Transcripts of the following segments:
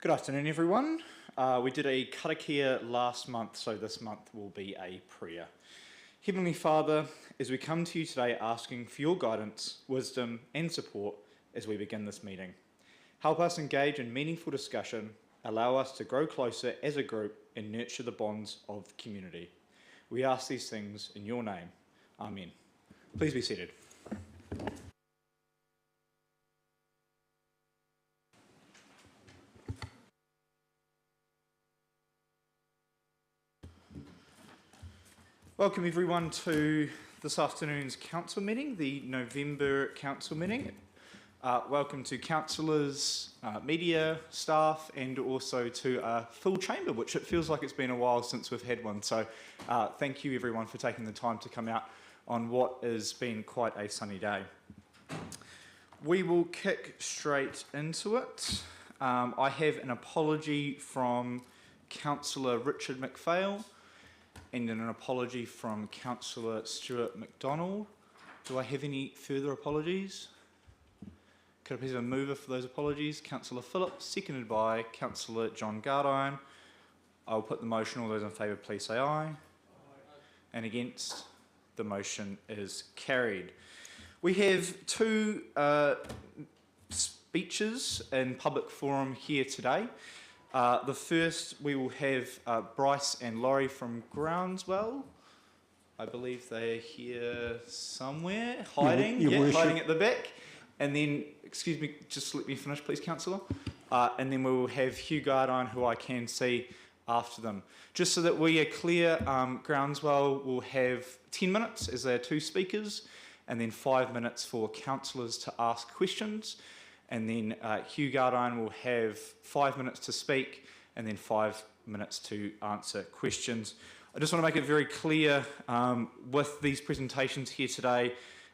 Good afternoon, everyone. We did a karakia last month, so this month will be a prayer. Heavenly Father, as we come to you today asking for your guidance, wisdom and support as we begin this meeting, help us engage in meaningful discussion, allow us to grow closer as a group and nurture the bonds of community. We ask these things in your name. Amen. Please be seated. Welcome everyone to this afternoon's council meeting, the November council meeting. Welcome to councillors, media, staff, and also to a full chamber, which it feels like it's been a while since we've had one. So thank you everyone for taking the time to come out on what has been quite a sunny day. We will kick straight into it. I have an apology from Councillor Richard McPhail and an apology from Councillor Stuart McDonald. Do I have any further apologies? Could I please have a mover for those apologies? Councillor Phillips, seconded by Councillor John Gardine. I'll put the motion. All those in favour, please say aye. Aye. And against? The motion is carried. We have two speeches in public forum here today. The first, we will have Bryce and Laurie from Groundswell. I believe they're here somewhere, hiding, hiding at the back. And then, excuse me, just let me finish, please, Councillor. And then we will have Hugh Gardine, who I can see after them. Just so that we are clear, Groundswell will have 10 minutes as there are two speakers, and then 5 minutes for councillors to ask questions. And then Hugh Gardine will have 5 minutes to speak and then 5 minutes to answer questions. I just want to make it very clear with these presentations here today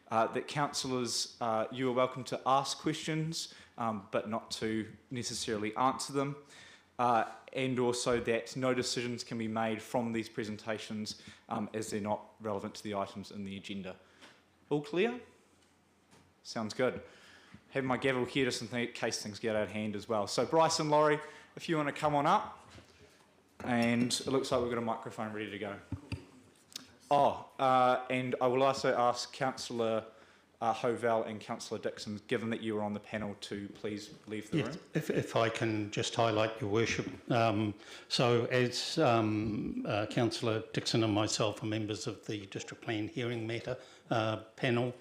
that councillors, you are welcome to ask questions but not to necessarily answer them. And also that no decisions can be made from these presentations as they're not relevant to the items in the agenda. All clear? Sounds good. Have my gavel here just in case things get out of hand as well. So Bryce and Laurie, if you want to come on up. And it looks like we've got a microphone ready to go. And I will also ask Councillor Hovell and Councillor Dixon, given that you were on the panel, to please leave the room. If I can just highlight, Your Worship. So as Councillor Dixon and myself are members of the District Plan Hearing Matter panel,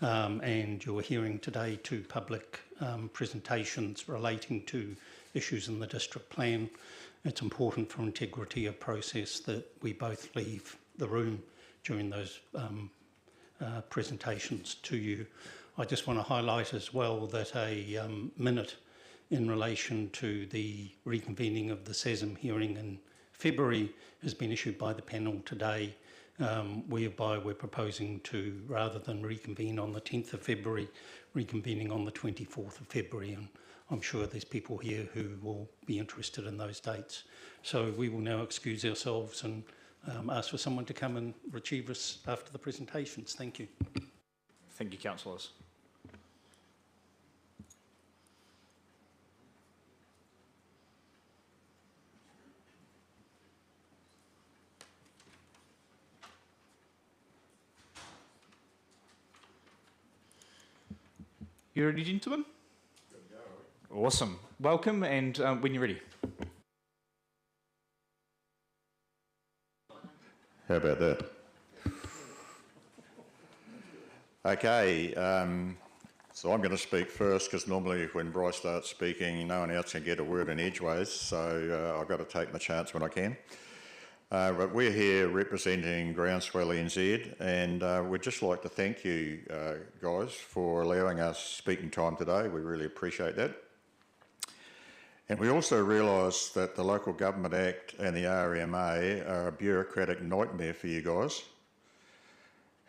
and you're hearing today two public presentations relating to issues in the district plan. It's important for integrity of process that we both leave the room during those presentations to you. I just want to highlight as well that a minute in relation to the reconvening of the SESM hearing in February has been issued by the panel today, whereby we're proposing to, rather than reconvene on the 10th of February, reconvening on the 24th of February. And I'm sure there's people here who will be interested in those dates. So we will now excuse ourselves and ask for someone to come and retrieve us after the presentations. Thank you. Thank you, councillors. You ready, gentlemen? Awesome. Welcome, and when you're ready. How about that? Okay, so I'm going to speak first because normally when Bryce starts speaking, no one else can get a word in edgeways, so I've got to take my chance when I can. But we're here representing Groundswell NZ, and we'd just like to thank you guys for allowing us speaking time today. We really appreciate that. And we also realise that the Local Government Act and the RMA are a bureaucratic nightmare for you guys.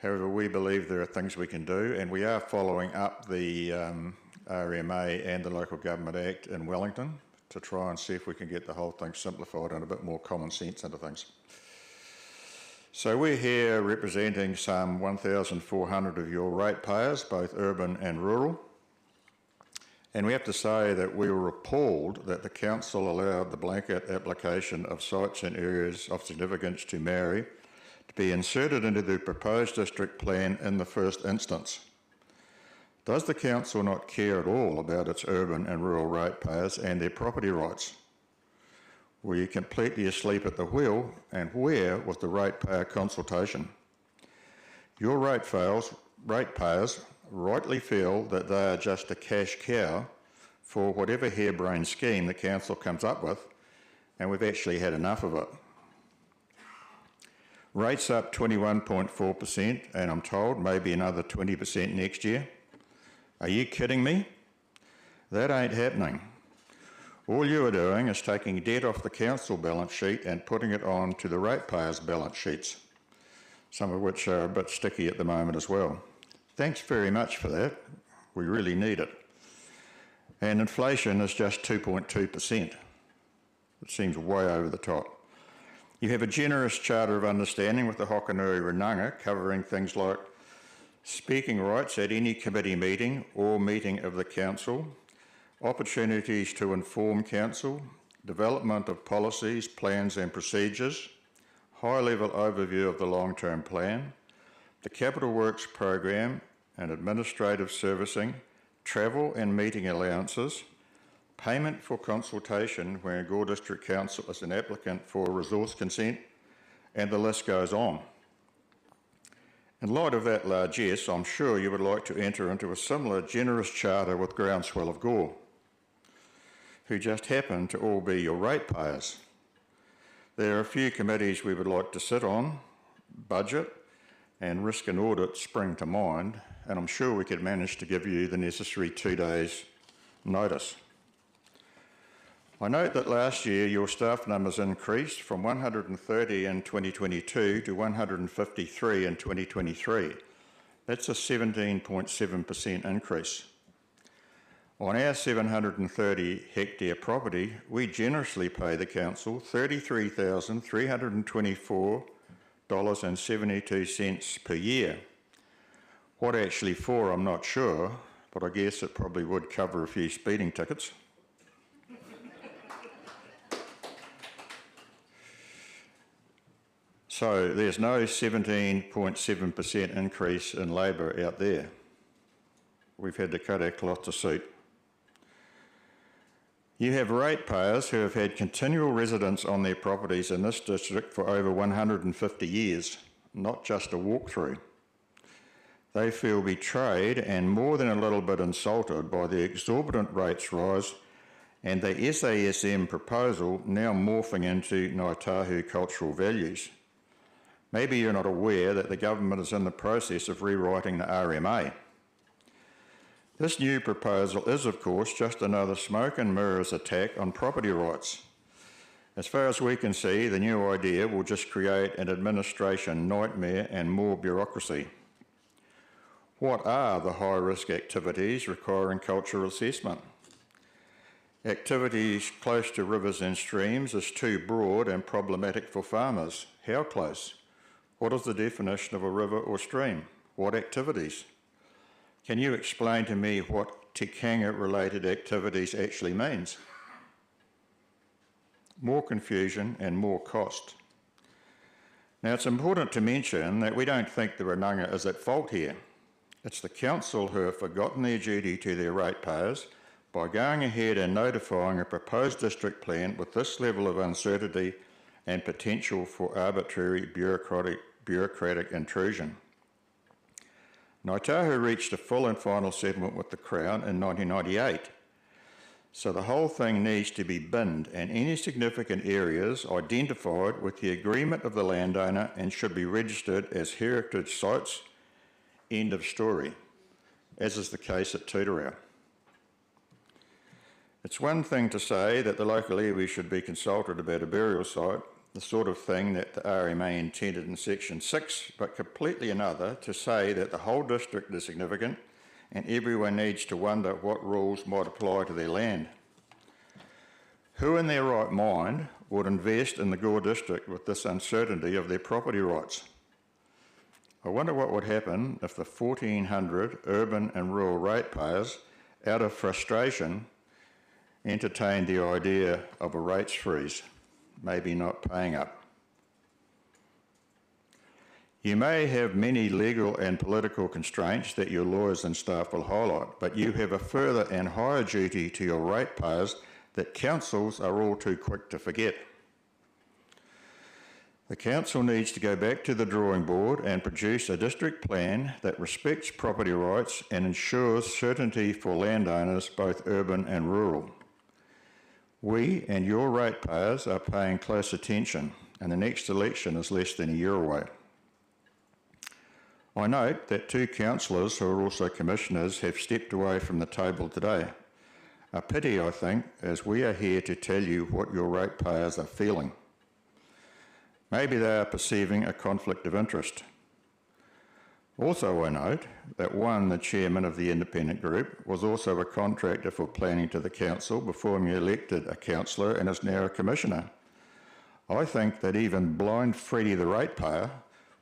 However, we believe there are things we can do, and we are following up the RMA and the Local Government Act in Wellington to try and see if we can get the whole thing simplified and a bit more common sense into things. So we're here representing some 1,400 of your ratepayers, both urban and rural. And we have to say that we were appalled that the council allowed the blanket application of sites and areas of significance to Maori to be inserted into the proposed district plan in the first instance. Does the council not care at all about its urban and rural ratepayers and their property rights? Were you completely asleep at the wheel, and where was the ratepayer consultation? Your ratepayers rightly feel that they are just a cash cow for whatever harebrained scheme the council comes up with, and we've actually had enough of it. Rates up 21.4%, and I'm told maybe another 20% next year. Are you kidding me? That ain't happening. All you are doing is taking debt off the council balance sheet and putting it on to the ratepayers' balance sheets, some of which are a bit sticky at the moment as well. Thanks very much for that. We really need it. And inflation is just 2.2%. It seems way over the top. You have a generous charter of understanding with the Hokanui Rananga covering things like speaking rights at any committee meeting or meeting of the council, opportunities to inform council, development of policies, plans and procedures, high-level overview of the long-term plan, the Capital Works program and administrative servicing, travel and meeting allowances, payment for consultation where Gore District Council is an applicant for resource consent, and the list goes on. In light of that largesse, I'm sure you would like to enter into a similar generous charter with Groundswell of Gore, who just happen to all be your ratepayers. There are a few committees we would like to sit on. Budget and risk and audit spring to mind, and I'm sure we could manage to give you the necessary 2 days' notice. I note that last year your staff numbers increased from 130 in 2022 to 153 in 2023. That's a 17.7% increase. On our 730 hectare property, we generously pay the council $33,324.72 per year. What actually for, I'm not sure, but I guess it probably would cover a few speeding tickets. So there's no 17.7% increase in labour out there. We've had to cut our cloth to suit. You have ratepayers who have had continual residence on their properties in this district for over 150 years, not just a walkthrough. They feel betrayed and more than a little bit insulted by the exorbitant rates rise and the SASM proposal now morphing into Ngāi Tahu cultural values. Maybe you're not aware that the government is in the process of rewriting the RMA. This new proposal is, of course, just another smoke and mirrors attack on property rights. As far as we can see, the new idea will just create an administration nightmare and more bureaucracy. What are the high-risk activities requiring cultural assessment? Activities close to rivers and streams is too broad and problematic for farmers. How close? What is the definition of a river or stream? What activities? Can you explain to me what tikanga-related activities actually means? More confusion and more cost. Now, it's important to mention that we don't think the Rananga is at fault here. It's the council who have forgotten their duty to their ratepayers by going ahead and notifying a proposed district plan with this level of uncertainty and potential for arbitrary bureaucratic intrusion. Ngāi Tahu reached a full and final settlement with the Crown in 1998, so the whole thing needs to be binned and any significant areas identified with the agreement of the landowner and should be registered as heritage sites. End of story, as is the case at Tūtarau. It's one thing to say that the local iwi should be consulted about a burial site, the sort of thing that the RMA intended in Section 6, but completely another to say that the whole district is significant and everyone needs to wonder what rules might apply to their land. Who in their right mind would invest in the Gore district with this uncertainty of their property rights? I wonder what would happen if the 1,400 urban and rural ratepayers out of frustration, entertained the idea of a rates freeze, maybe not paying up. You may have many legal and political constraints that your lawyers and staff will highlight, but you have a further and higher duty to your ratepayers that councils are all too quick to forget. The council needs to go back to the drawing board and produce a district plan that respects property rights and ensures certainty for landowners, both urban and rural. We and your ratepayers are paying close attention, and the next election is less than a year away. I note that 2 councillors who are also commissioners have stepped away from the table today. A pity, I think, as we are here to tell you what your ratepayers are feeling. Maybe they are perceiving a conflict of interest. Also, I note that the chairman of the independent group, was also a contractor for planning to the council before he elected a councillor and is now a commissioner. I think that even blind Freddie the ratepayer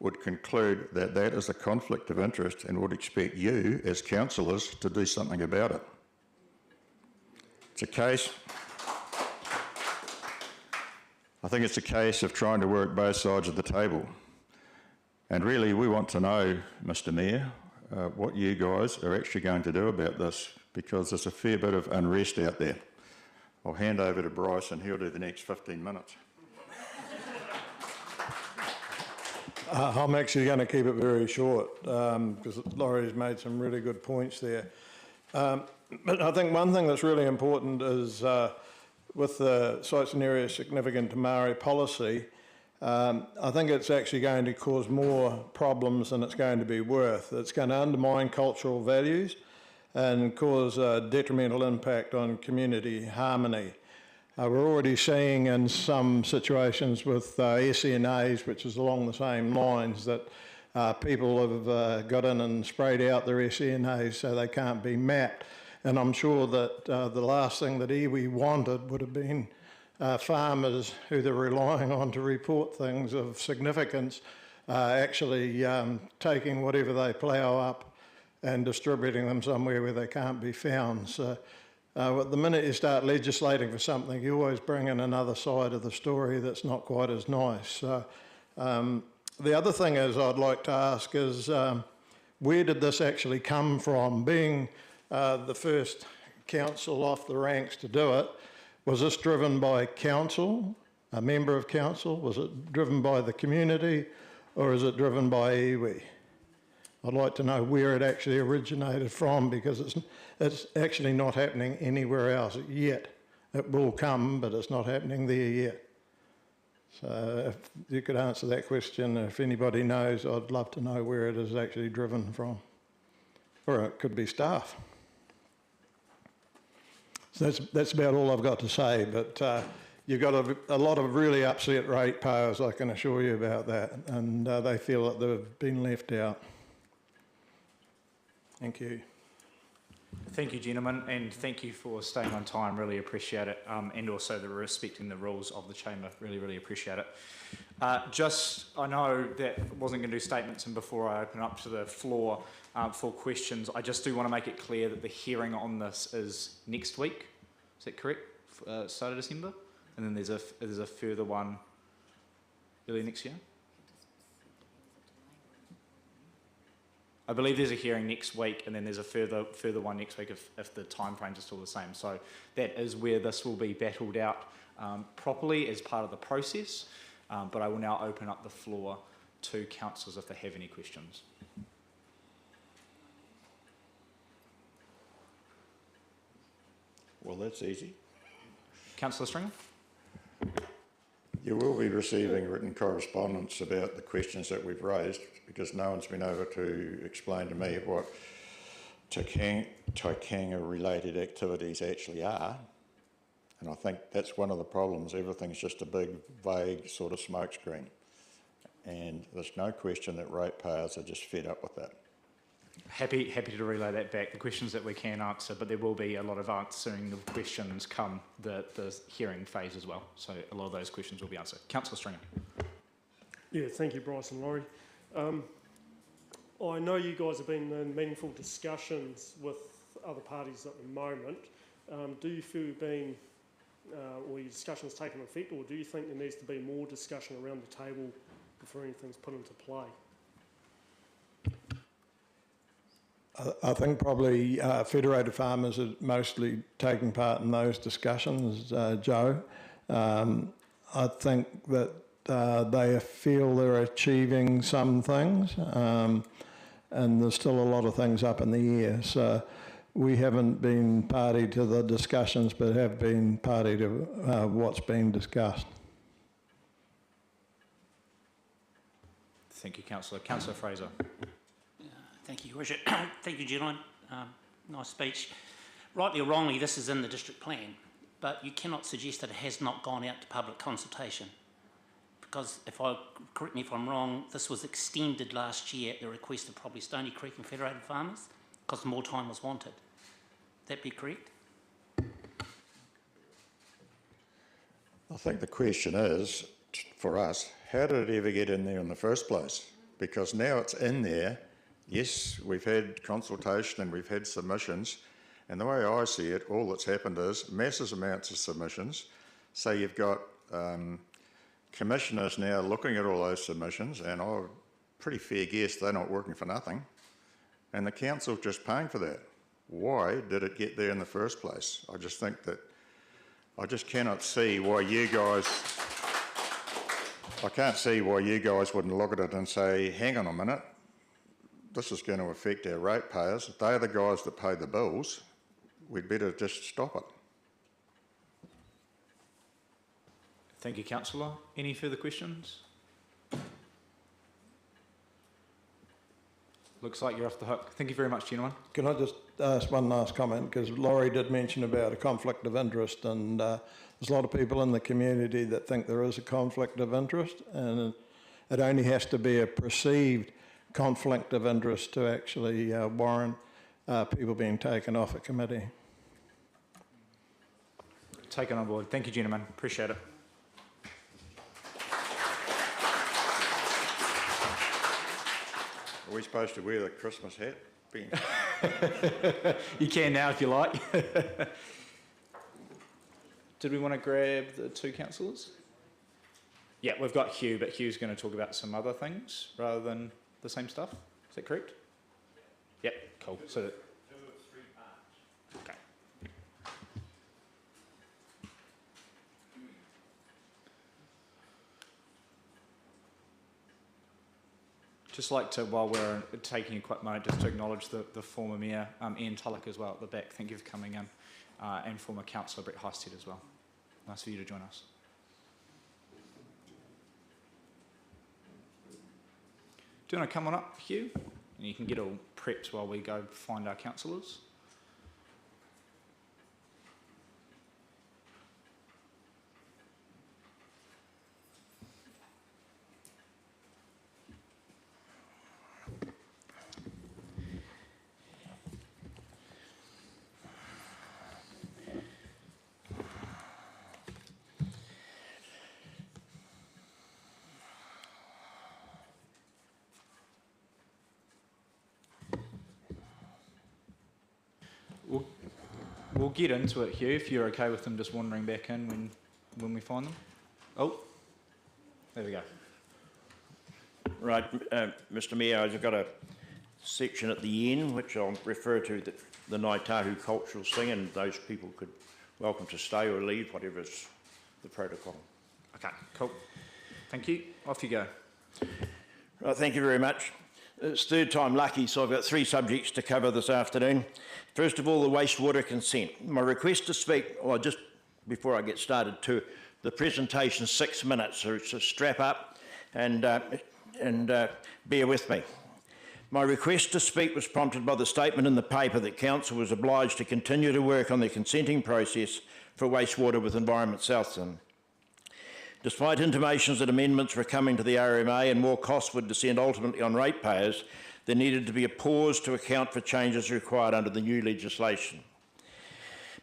would conclude that that is a conflict of interest and would expect you, as councillors, to do something about it. I think it's a case of trying to work both sides of the table. And really, we want to know, Mr. Mayor, what you guys are actually going to do about this, because there's a fair bit of unrest out there. I'll hand over to Bryce and he'll do the next 15 minutes. I'm actually going to keep it very short because Laurie's made some really good points there. But I think one thing that's really important is with the sites and areas significant to Maori policy, I think it's actually going to cause more problems than it's going to be worth. It's going to undermine cultural values and cause a detrimental impact on community harmony. We're already seeing in some situations with SNAs, which is along the same lines, that people have got in and sprayed out their SNAs so they can't be mapped. And I'm sure that the last thing that iwi wanted would have been farmers who they're relying on to report things of significance actually taking whatever they plough up and distributing them somewhere where they can't be found. So the minute you start legislating for something, you always bring in another side of the story that's not quite as nice. So, the other thing is I'd like to ask is where did this actually come from? Being the first council off the ranks to do it, was this driven by council, a member of council? Was it driven by the community, or is it driven by iwi? I'd like to know where it actually originated from, because it's actually not happening anywhere else yet. It will come, but it's not happening there yet. So if you could answer that question, if anybody knows, I'd love to know where it is actually driven from. Or it could be staff. So that's about all I've got to say, but you've got a lot of really upset ratepayers, I can assure you about that, and they feel that they've been left out. Thank you. Thank you, gentlemen, and thank you for staying on time. Really appreciate it, and also the respecting the rules of the chamber. Really, really appreciate it. I know that I wasn't going to do statements, and before I open up to the floor for questions, I just do want to make it clear that the hearing on this is next week. Is that correct? Start of December, and then there's a further one early next year. I believe there's a hearing next week, and then there's a further one next week if the time frames are still the same. So that is where this will be battled out properly as part of the process. But I will now open up the floor to councillors if they have any questions. Well, that's easy. Councillor Stringer? You will be receiving written correspondence about the questions that we've raised, because no one's been able to explain to me what Taikanga-related activities actually are. And I think that's one of the problems. Everything's just a big, vague sort of smokescreen. And there's no question that ratepayers are just fed up with that. Happy to relay that back. The questions that we can answer, but there will be a lot of answering the questions come the hearing phase as well. So a lot of those questions will be answered. Councillor Stringer. Yeah, thank you, Bryce and Laurie. I know you guys have been in meaningful discussions with other parties at the moment. Do you feel you've been, or your discussion's taken effect, or do you think there needs to be more discussion around the table before anything's put into play? I think probably Federated Farmers are mostly taking part in those discussions, Joe. I think that they feel they're achieving some things, and there's still a lot of things up in the air. So we haven't been party to the discussions, but have been party to what's being discussed. Thank you, Councillor. Councillor Fraser. Thank you, Your Worship. Thank you, gentlemen. Nice speech. Rightly or wrongly, this is in the district plan, but you cannot suggest that it has not gone out to public consultation. Because correct me if I'm wrong, this was extended last year at the request of probably Stony Creek and Federated Farmers, because more time was wanted. Would that be correct? I think the question is, for us, how did it ever get in there in the first place? Because now it's in there. Yes, we've had consultation and we've had submissions, and the way I see it, all that's happened is massive amounts of submissions. So you've got commissioners now looking at all those submissions, and I'm pretty fair guess they're not working for nothing, and the council just paying for that. Why did it get there in the first place? I just think that I just cannot see why you guys. I can't see why you guys wouldn't look at it and say, hang on a minute, this is going to affect our ratepayers. They're the guys that pay the bills. We'd better just stop it. Thank you, Councillor. Any further questions? Looks like you're off the hook. Thank you very much, gentlemen. Can I just ask one last comment? Because Laurie did mention about a conflict of interest, and there's a lot of people in the community that think there is a conflict of interest, and it only has to be a perceived conflict of interest to actually warrant people being taken off a committee. Taken on board. Thank you, gentlemen. Appreciate it. Are we supposed to wear the Christmas hat? Ben? You can now if you like. Did we want to grab the two councillors? Yeah, we've got Hugh, but Hugh's going to talk about some other things rather than the same stuff. Is that correct? Yep, cool. So, 2 of 3 parts. Okay. Just like to, while we're taking a quick moment, just to acknowledge the former Mayor, Ian Tulloch, as well at the back. Thank you for coming in. And former Councillor Brett Heisted as well. Nice for you to join us. Do you want to come on up, Hugh? And you can get all prepped while we go find our councillors. We'll get into it, Hugh, if you're okay with them just wandering back in when we find them. Oh, there we go. Right, Mr Mayor, I've got a section at the end which I'll refer to the Ngāi Tahu cultural thing, and those people could welcome to stay or leave, whatever's the protocol. Okay, cool. Thank you. Off you go. Right, thank you very much. It's third time lucky, so I've got 3 subjects to cover this afternoon. First of all, the wastewater consent. My request to speak, well, just before I get started, to the presentation 6 minutes, so strap up and bear with me. My request to speak was prompted by the statement in the paper that Council was obliged to continue to work on the consenting process for wastewater with Environment Southland. Despite intimations that amendments were coming to the RMA and more costs would descend ultimately on ratepayers, there needed to be a pause to account for changes required under the new legislation.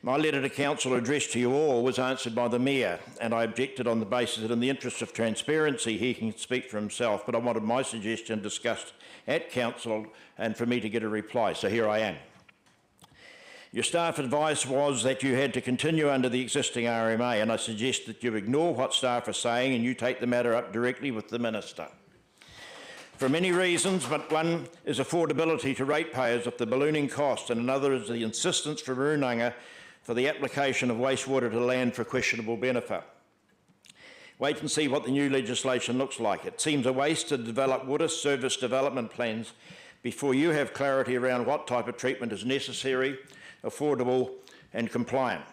My letter to Council addressed to you all was answered by the Mayor, and I objected on the basis that in the interest of transparency he can speak for himself, but I wanted my suggestion discussed at Council and for me to get a reply, so here I am. Your staff advice was that you had to continue under the existing RMA, and I suggest that you ignore what staff are saying and you take the matter up directly with the Minister. For many reasons, but one is affordability to ratepayers of the ballooning cost, and another is the insistence from Runanga for the application of wastewater to land for questionable benefit. Wait and see what the new legislation looks like. It seems a waste to develop water service development plans before you have clarity around what type of treatment is necessary, affordable and compliant.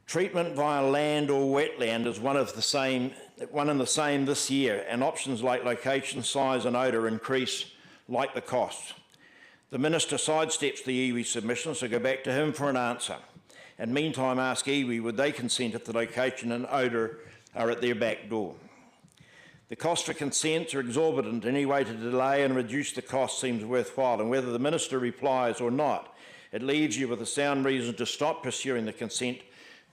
Treatment via land or wetland is one and the same this year, and options like location, size and odour increase like the costs. The Minister sidesteps the iwi submission, so go back to him for an answer. And meantime, ask iwi would they consent if the location and odour are at their back door. The cost for consents are exorbitant. Any way to delay and reduce the cost seems worthwhile, and whether the Minister replies or not, it leaves you with a sound reason to stop pursuing the consent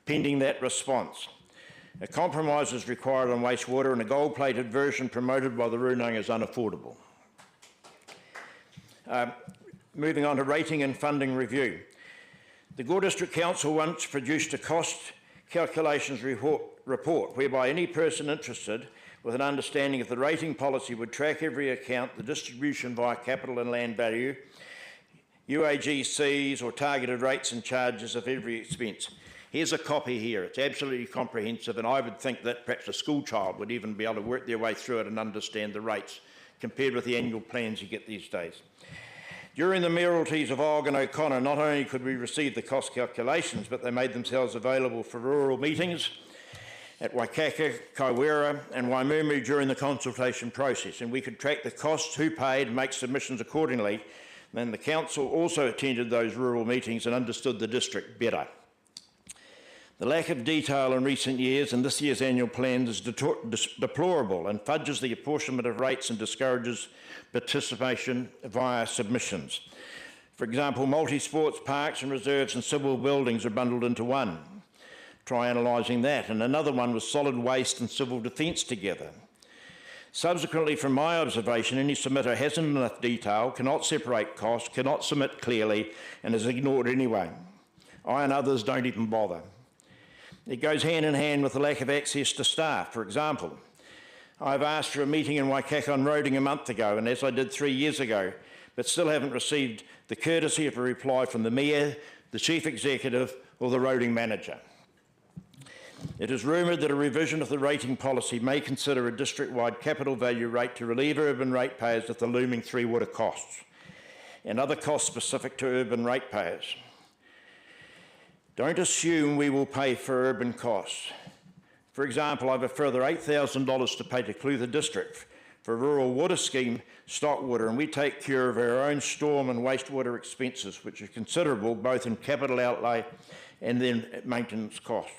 pending that response. A compromise is required on wastewater, and a gold-plated version promoted by the Runanga is unaffordable. Moving on to rating and funding review. The Gore District Council once produced a cost calculations report whereby any person interested with an understanding of the rating policy would track every account, the distribution via capital and land value, UAGCs or targeted rates and charges of every expense. Here's a copy here. It's absolutely comprehensive, and I would think that perhaps a school child would even be able to work their way through it and understand the rates compared with the annual plans you get these days. During the mayoralties of Og and O'Connor, not only could we receive the cost calculations, but they made themselves available for rural meetings at Waikaka, Kaiwera and Waimumu during the consultation process, and we could track the costs, who paid, and make submissions accordingly. And the council also attended those rural meetings and understood the district better. The lack of detail in recent years and this year's annual plan is deplorable and fudges the apportionment of rates and discourages participation via submissions. For example, multi-sports parks and reserves and civil buildings are bundled into one. Try analysing that. And another one was solid waste and civil defence together. Subsequently, from my observation, any submitter hasn't enough detail, cannot separate costs, cannot submit clearly, and is ignored anyway. I and others don't even bother. It goes hand in hand with the lack of access to staff. For example, I've asked for a meeting in Waikaka on roading a month ago, and as I did 3 years ago, but still haven't received the courtesy of a reply from the Mayor, the Chief Executive, or the roading manager. It is rumoured that a revision of the rating policy may consider a district-wide capital value rate to relieve urban ratepayers of the looming three water costs and other costs specific to urban ratepayers. Don't assume we will pay for urban costs. For example, I have a further $8,000 to pay to Clutha District for a rural water scheme, Stockwater, and we take care of our own storm and wastewater expenses, which are considerable both in capital outlay and then maintenance costs.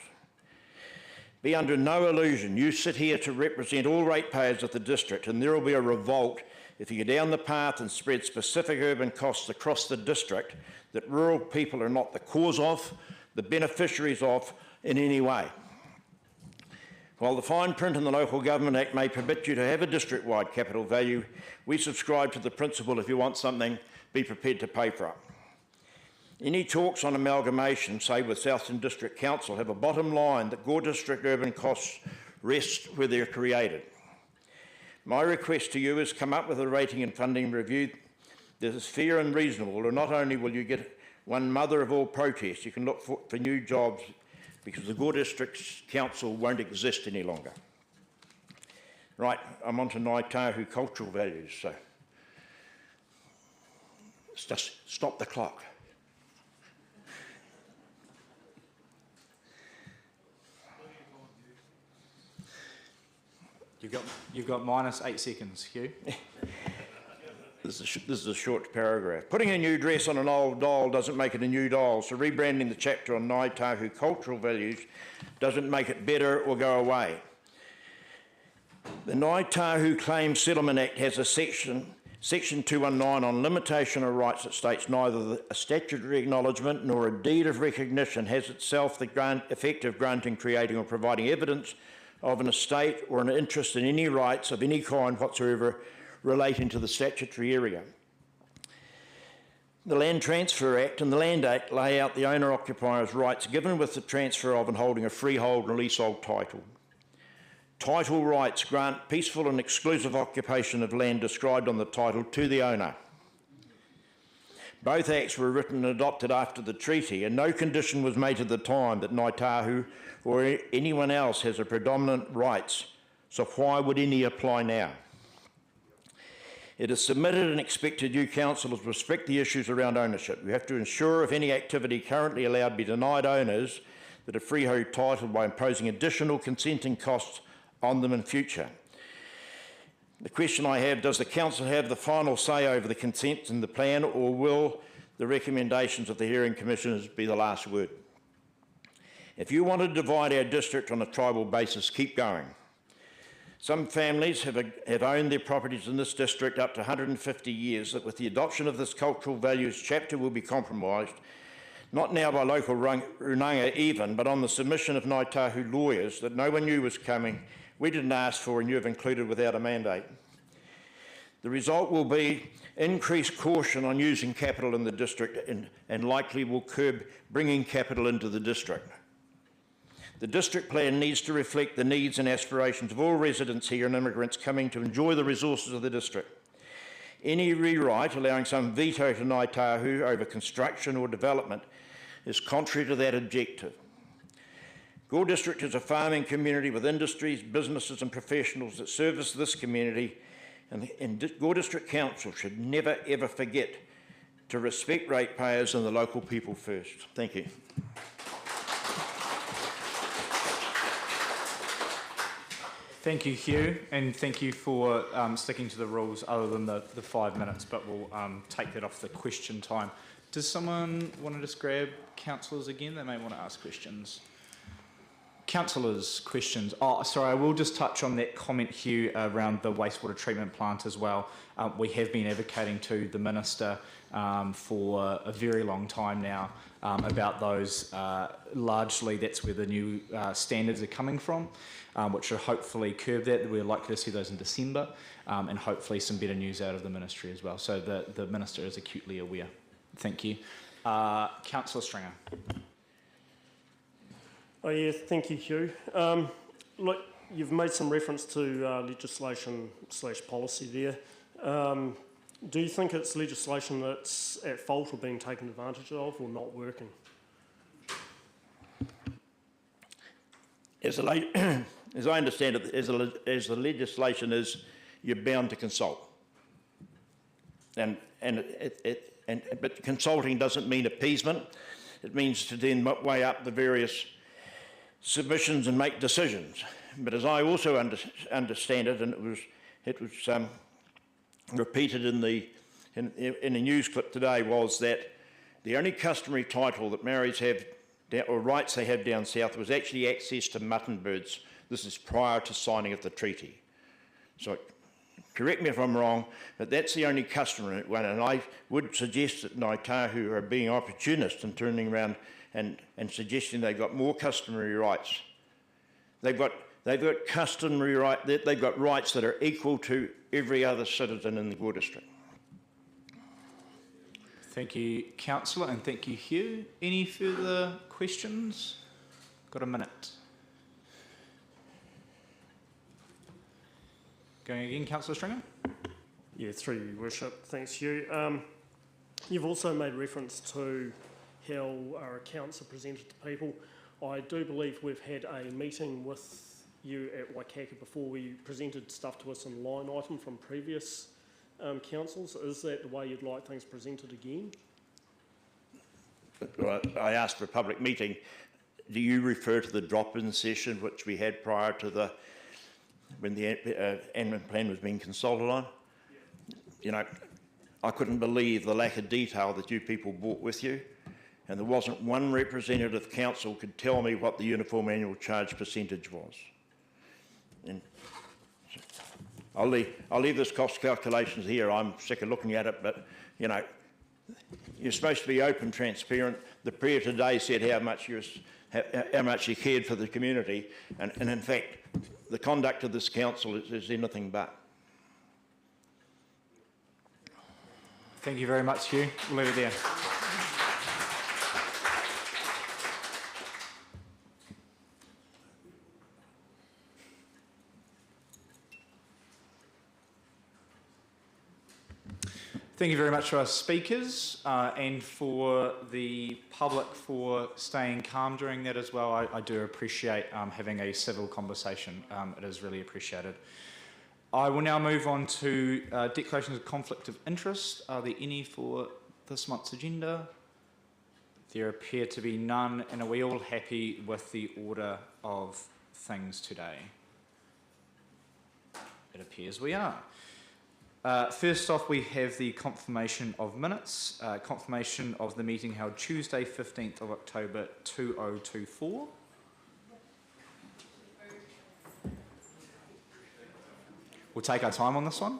Be under no illusion, you sit here to represent all ratepayers of the district, and there will be a revolt if you go down the path and spread specific urban costs across the district that rural people are not the cause of, the beneficiaries of in any way. While the fine print in the Local Government Act may permit you to have a district-wide capital value, we subscribe to the principle if you want something, be prepared to pay for it. Any talks on amalgamation, say with Southern District Council, have a bottom line that Gore District urban costs rest where they're created. My request to you is come up with a rating and funding review that is fair and reasonable, or not only will you get one mother of all protests, you can look for new jobs because the Gore District Council won't exist any longer. Right, I'm on to Ngāi Tahu cultural values, so just stop the clock. You've got minus 8 seconds, Hugh. This is a short paragraph. Putting a new dress on an old doll doesn't make it a new doll, so rebranding the chapter on Ngāi Tahu cultural values doesn't make it better or go away. The Ngāi Tahu Claims Settlement Act has a section 219 on limitation of rights that states neither a statutory acknowledgement nor a deed of recognition has itself the effect of granting, creating or providing evidence of an estate or an interest in any rights of any kind whatsoever relating to the statutory area. The Land Transfer Act and the Land Act lay out the owner-occupier's rights given with the transfer of and holding a freehold and leasehold title. Title rights grant peaceful and exclusive occupation of land described on the title to the owner. Both acts were written and adopted after the treaty, and no condition was made at the time that Ngāi Tahu or anyone else has a predominant rights, so why would any apply now? It is submitted and expected you councillors respect the issues around ownership. You have to ensure if any activity currently allowed be denied owners that a freehold title by imposing additional consenting costs on them in future. The question I have, does the council have the final say over the consents in the plan, or will the recommendations of the hearing commissioners be the last word? If you want to divide our district on a tribal basis, keep going. Some families have owned their properties in this district up to 150 years, that with the adoption of this cultural values chapter will be compromised, not now by local runanga even, but on the submission of Ngāi Tahu lawyers that no one knew was coming, we didn't ask for and you have included without a mandate. The result will be increased caution on using capital in the district and likely will curb bringing capital into the district. The district plan needs to reflect the needs and aspirations of all residents here and immigrants coming to enjoy the resources of the district. Any rewrite allowing some veto to Ngāi Tahu over construction or development is contrary to that objective. Gore District is a farming community with industries, businesses and professionals that service this community, and Gore District Council should never ever forget to respect ratepayers and the local people first. Thank you. Thank you, Hugh, and thank you for sticking to the rules other than the 5 minutes, but we'll take that off the question time. Does someone want to just grab councillors again? They may want to ask questions. Councillors, questions? Oh, sorry, I will just touch on that comment, Hugh, around the wastewater treatment plant as well. We have been advocating to the Minister for a very long time now about those. Largely, that's where the new standards are coming from, which will hopefully curb that. We're likely to see those in December, and hopefully some better news out of the Ministry as well. So the Minister is acutely aware. Thank you. Councillor Stringer. Oh yeah, thank you, Hugh. Look, you've made some reference to legislation / policy there. Do you think it's legislation that's at fault or being taken advantage of or not working? As I understand it, as the legislation is, you're bound to consult. But consulting doesn't mean appeasement. It means to then weigh up the various submissions and make decisions. But as I also understand it, and it was repeated in a news clip today, was that the only customary title that Maoris have, or rights they have down south, was actually access to mutton birds. This is prior to signing of the treaty. So correct me if I'm wrong, but that's the only customary one, and I would suggest that Ngāi Tahu are being opportunist and turning around and suggesting they've got more customary rights. They've got customary right. They've got rights that are equal to every other citizen in the Gore District. Thank you, Councillor, and thank you, Hugh. Any further questions? Got a minute. Going again, Councillor Stringer. Yeah, through you, Worship. Thanks, Hugh. You've also made reference to how our accounts are presented to people. I do believe we've had a meeting with you at Waikaka before we presented stuff to us in line item from previous councils. Is that the way you'd like things presented again? Well, I asked for a public meeting. Do you refer to the drop-in session which we had prior to when the admin plan was being consulted on? Yeah. You know, I couldn't believe the lack of detail that you people brought with you, and there wasn't one representative council could tell me what the uniform annual charge percentage was. And I'll leave this cost calculations here. I'm sick of looking at it, but you know, you're supposed to be open, transparent. The prayer today said how much you cared for the community, and in fact, the conduct of this council is anything but. Thank you very much, Hugh. We'll leave it there. Thank you very much to our speakers and for the public for staying calm during that as well. I do appreciate having a civil conversation. It is really appreciated. I will now move on to declarations of conflict of interest. Are there any for this month's agenda? There appear to be none, and are we all happy with the order of things today? It appears we are. First off, we have the confirmation of minutes, confirmation of the meeting held Tuesday, 15th of October, 2024. We'll take our time on this one.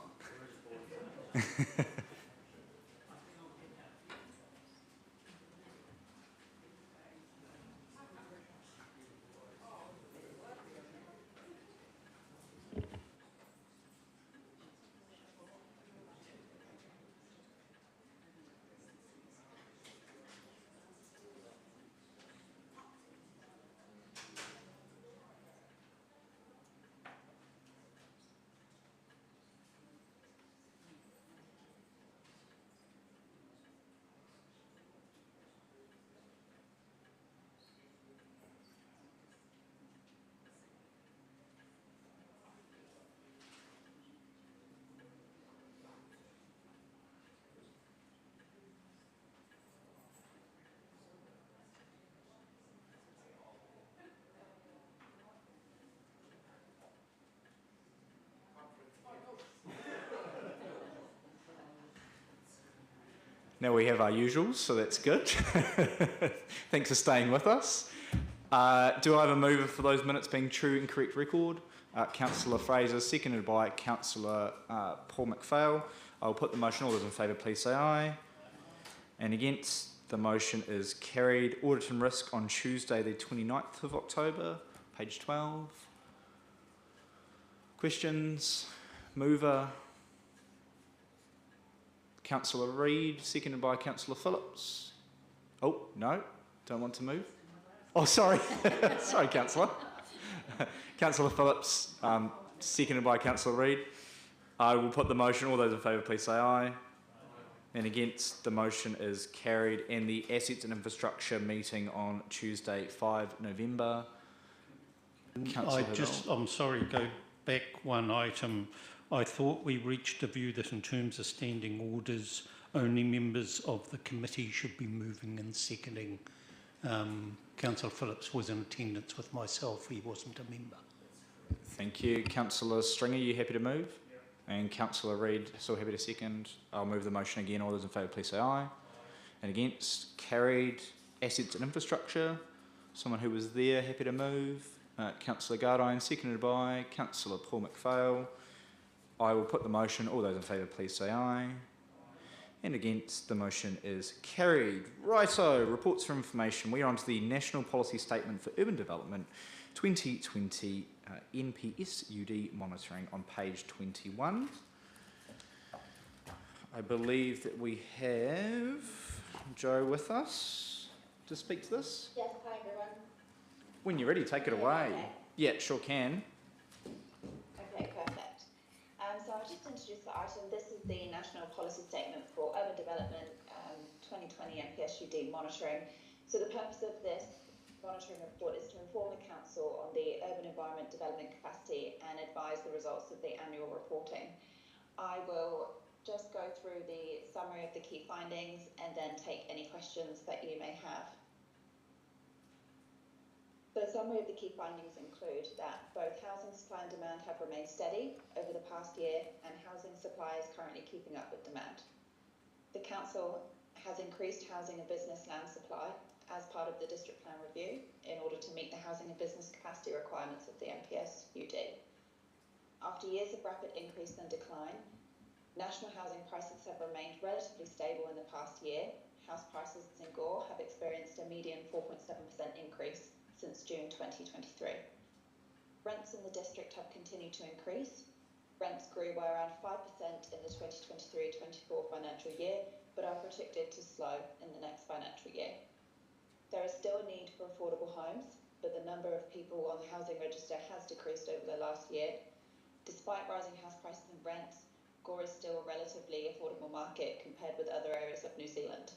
Now we have our usuals, so that's good. Thanks for staying with us. Do I have a mover for those minutes being true and correct record? Councillor Fraser, seconded by Councillor Paul McPhail. I'll put the motion. All those in favour, please say aye. And against, the motion is carried. Audit and risk on Tuesday, the 29th of October, page 12. Questions? Mover? Councillor Reid, seconded by Councillor Phillips. Oh, no, don't want to move. Oh, sorry. Sorry, Councillor. Councillor Phillips, seconded by Councillor Reid. I will put the motion. All those in favour, please say aye. And against, the motion is carried. And the Assets and Infrastructure meeting on Tuesday, 5 November. I'm sorry, go back one item. I thought we reached a view that in terms of standing orders, only members of the committee should be moving and seconding. Councillor Phillips was in attendance with myself. He wasn't a member. Thank you. Councillor Stringer, you happy to move? And Councillor Reid, still happy to second? I'll move the motion again. All those in favour, please say aye. And against, carried. Assets and Infrastructure, someone who was there, happy to move? Councillor Gardine, seconded by Councillor Paul McPhail. I will put the motion. All those in favour, please say aye. And against, the motion is carried. Righto, reports for information. We are on to the National Policy Statement for Urban Development 2020 NPSUD monitoring on page 21. I believe that we have Joe with us to speak to this. Yes, hi everyone. When you're ready, take it away. Okay. Yeah, sure can. Okay, perfect. So I'll just introduce the item. This is the National Policy Statement for Urban Development 2020 NPSUD monitoring. So the purpose of this monitoring report is to inform the Council on the urban environment development capacity and advise the results of the annual reporting. I will just go through the summary of the key findings and then take any questions that you may have. The summary of the key findings include that both housing supply and demand have remained steady over the past year, and housing supply is currently keeping up with demand. The Council has increased housing and business land supply as part of the District Plan Review in order to meet the housing and business capacity requirements of the NPSUD. After years of rapid increase and decline, national housing prices have remained relatively stable in the past year. House prices in Gore have experienced a median 4.7% increase since June 2023. Rents in the district have continued to increase. Rents grew by around 5% in the 2023-24 financial year, but are predicted to slow in the next financial year. There is still a need for affordable homes, but the number of people on the housing register has decreased over the last year. Despite rising house prices and rents, Gore is still a relatively affordable market compared with other areas of New Zealand.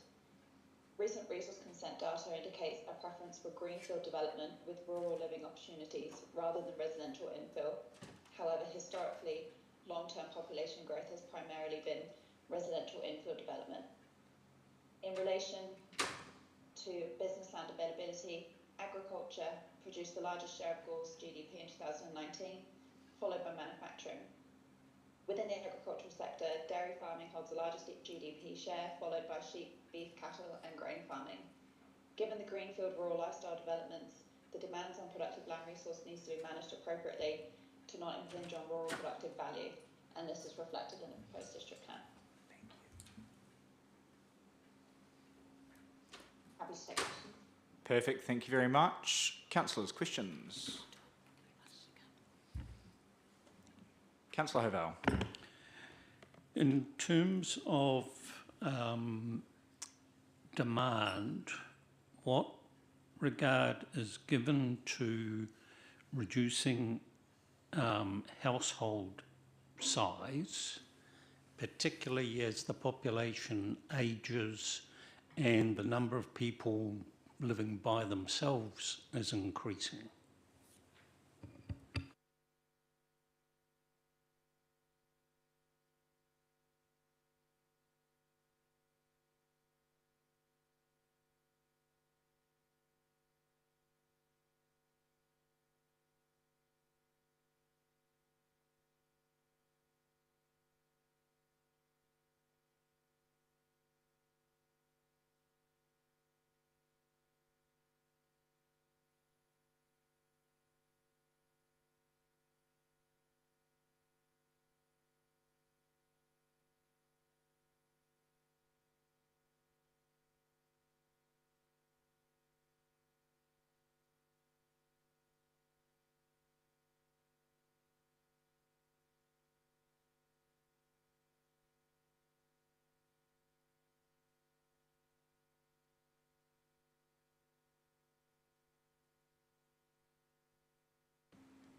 Recent resource consent data indicates a preference for greenfield development with rural living opportunities rather than residential infill. However, historically, long-term population growth has primarily been residential infill development. In relation to business land availability, agriculture produced the largest share of Gore's GDP in 2019, followed by manufacturing. Within the agricultural sector, dairy farming holds the largest GDP share, followed by sheep, beef, cattle, and grain farming. Given the greenfield rural lifestyle developments, the demands on productive land resource needs to be managed appropriately to not impinge on rural productive value, and this is reflected in the proposed district plan. Happy to take questions. Perfect, thank you very much. Councillors, questions? Councillor Hovell. In terms of demand, what regard is given to reducing household size, particularly as the population ages and the number of people living by themselves is increasing?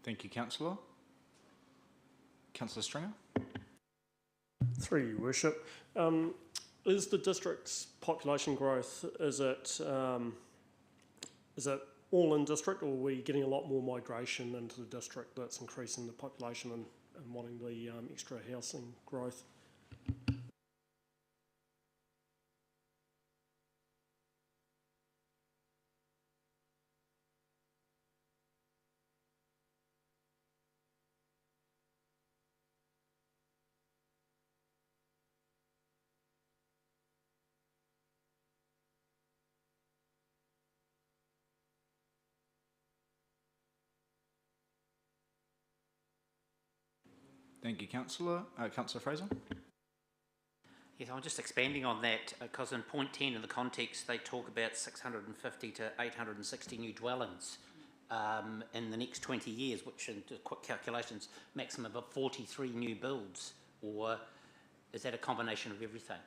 Thank you, Councillor. Councillor Stringer. Through you, Worship. Is the district's population growth, is it all in district, or are we getting a lot more migration into the district that's increasing the population and wanting the extra housing growth? Thank you, Councillor. Councillor Fraser. Yes, I'm just expanding on that because in point 10 of the context they talk about 650 to 860 new dwellings in the next 20 years, which in quick calculations, maximum of 43 new builds, or is that a combination of everything?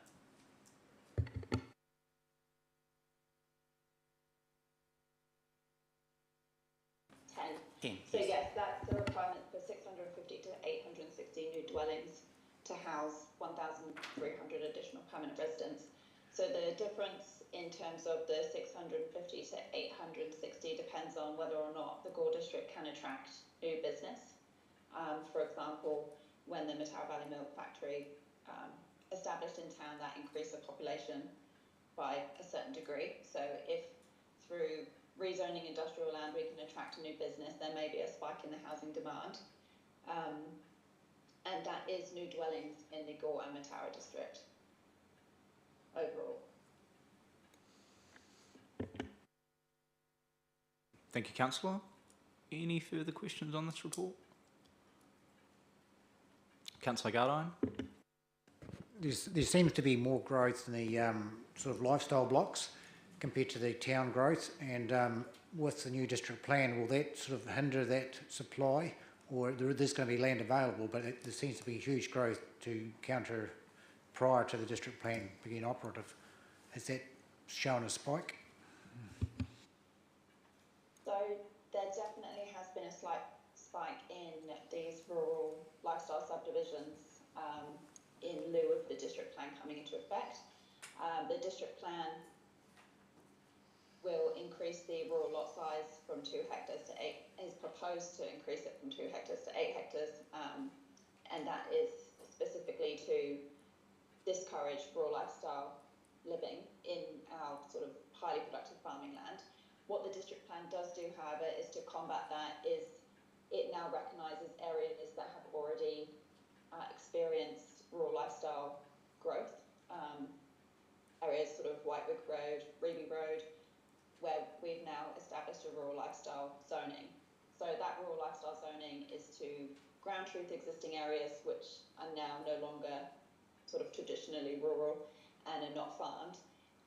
10. So yes, that's the requirement for 650 to 860 new dwellings to house 1,300 additional permanent residents. So the difference in terms of the 650 to 860 depends on whether or not the Gore district can attract new business. For example, when the Mataura Valley Milk Factory established in town, that increased the population by a certain degree. So if through rezoning industrial land we can attract a new business, there may be a spike in the housing demand. And that is new dwellings in the Gore and Mataura district overall. Thank you, Councillor. Any further questions on this report? Councillor Gardine. There seems to be more growth in the sort of lifestyle blocks compared to the town growth, and with the new district plan, will that sort of hinder that supply, or there's going to be land available, but there seems to be huge growth to counter prior to the district plan being operative. Has that shown a spike? So there definitely has been a slight spike in these rural lifestyle subdivisions in lieu of the district plan coming into effect. The district plan will increase the rural lot size from 2 hectares to 8, is proposed to increase it from 2 hectares to 8 hectares, and that is specifically to discourage rural lifestyle living in our sort of highly productive farming land. What the district plan does do, however, is to combat that is it now recognises areas that have already experienced rural lifestyle growth, areas sort of Whitewick Road, Reeby Road, where we've now established a rural lifestyle zoning. So that rural lifestyle zoning is to ground truth existing areas which are now no longer sort of traditionally rural and are not farmed.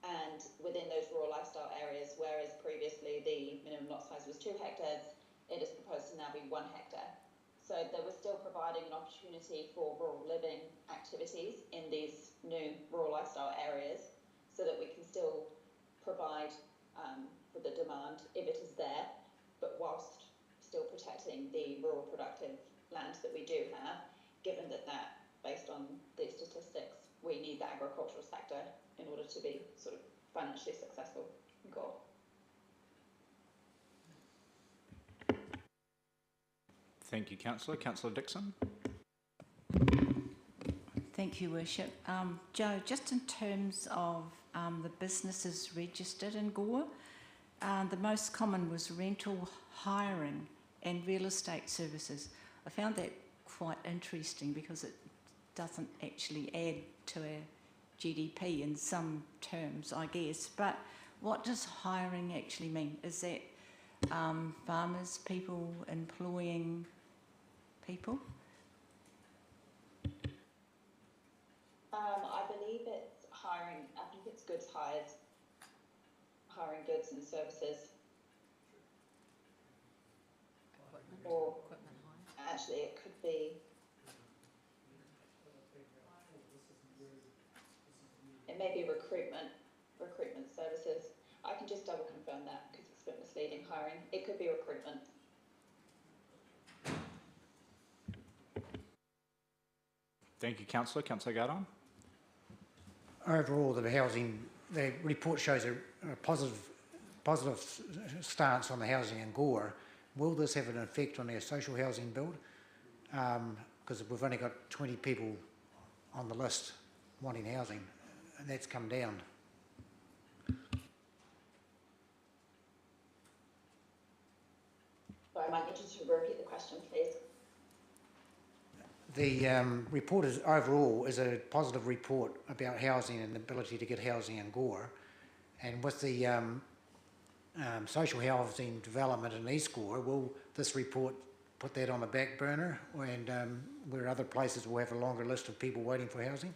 And within those rural lifestyle areas, whereas previously the minimum lot size was 2 hectares, it is proposed to now be 1 hectare. So that we're still providing an opportunity for rural living activities in these new rural lifestyle areas so that we can still provide for the demand if it is there, but whilst still protecting the rural productive land that we do have, given that based on the statistics, we need the agricultural sector in order to be sort of financially successful in Gore. Thank you, Councillor. Councillor Dixon. Thank you, Worship. Joe, just in terms of the businesses registered in Gore, the most common was rental, hiring and real estate services. I found that quite interesting because it doesn't actually add to our GDP in some terms, I guess. But what does hiring actually mean? Is that farmers, people employing people? I believe it's hiring, I think it's goods hired, hiring goods and services. Or actually it could be, it may be recruitment services. I can just double confirm that because it's a bit misleading, hiring. It could be recruitment. Thank you, Councillor. Councillor Gardon. Overall, the report shows a positive stance on the housing in Gore. Will this have an effect on our social housing build? Because we've only got 20 people on the list wanting housing, and that's come down. Sorry, I might need you to repeat the question, please. The report overall is a positive report about housing and the ability to get housing in Gore. And with the social housing development in East Gore, will this report put that on the back burner and where other places will have a longer list of people waiting for housing?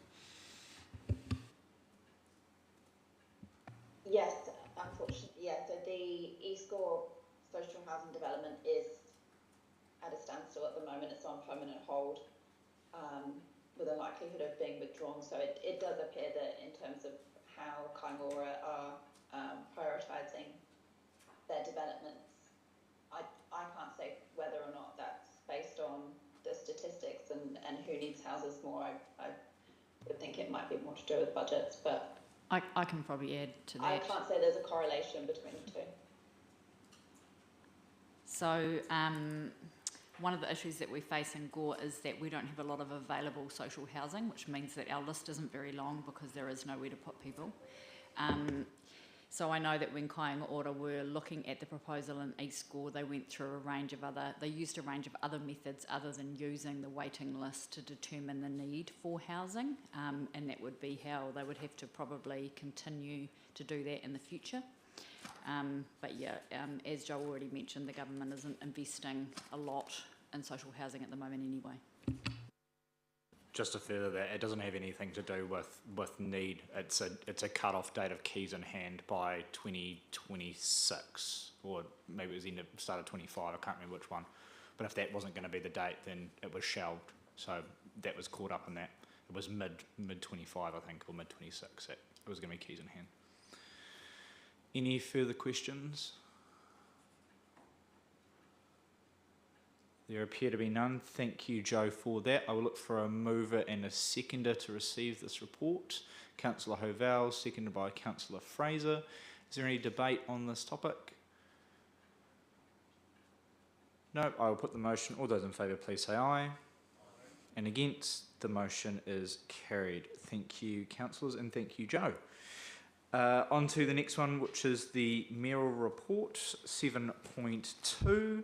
Yes, unfortunately, yes. So the East Gore social housing development is at a standstill at the moment. It's on permanent hold. With a likelihood of being withdrawn. So it does appear that in terms of how Kaingora are prioritising their developments, I can't say whether or not that's based on the statistics and who needs houses more. I would think it might be more to do with budgets, but I can probably add to that. I can't say there's a correlation between the two. So one of the issues that we face in Gore is that we don't have a lot of available social housing, which means that our list isn't very long because there is nowhere to put people. So I know that when Kaingora were looking at the proposal in East Gore, they went through they used a range of other methods other than using the waiting list to determine the need for housing, and that would be how they would have to probably continue to do that in the future. But yeah, as Joe already mentioned, the government isn't investing a lot in social housing at the moment anyway. Just to further that, it doesn't have anything to do with need. It's a cut-off date of keys in hand by 2026, or maybe it was the start of 25. I can't remember which one. but if that wasn't going to be the date, then it was shelved. So that was caught up in that. It was mid 25, I think, or mid 26. That it was going to be keys in hand. Any further questions? There appear to be none. Thank you, Joe, for that. I will look for a mover and a seconder to receive this report. Councillor Hovell, seconded by Councillor Fraser. Is there any debate on this topic? No, I will put the motion. All those in favour, please say aye. And against, the motion is carried. Thank you, councillors, and thank you, Joe. On to the next one, which is the mayoral report, 7.2.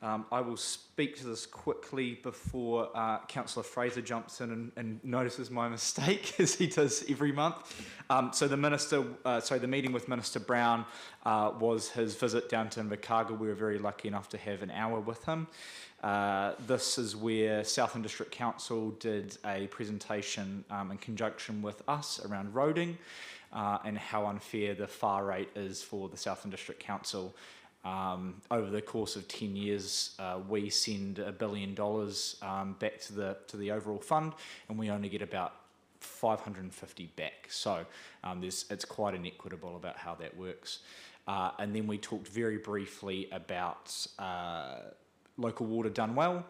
I will speak to this quickly before Councillor Fraser jumps in and notices my mistake, as he does every month. So the meeting with Minister Brown was his visit down to Invercargill. We were very lucky enough to have an hour with him. This is where Southland District Council did a presentation in conjunction with us around roading and how unfair the far rate is for the Southland District Council. Over the course of 10 years, we send $1 billion back to the overall fund, and we only get about 550 back. So it's quite inequitable about how that works. And then we talked very briefly about local water done well,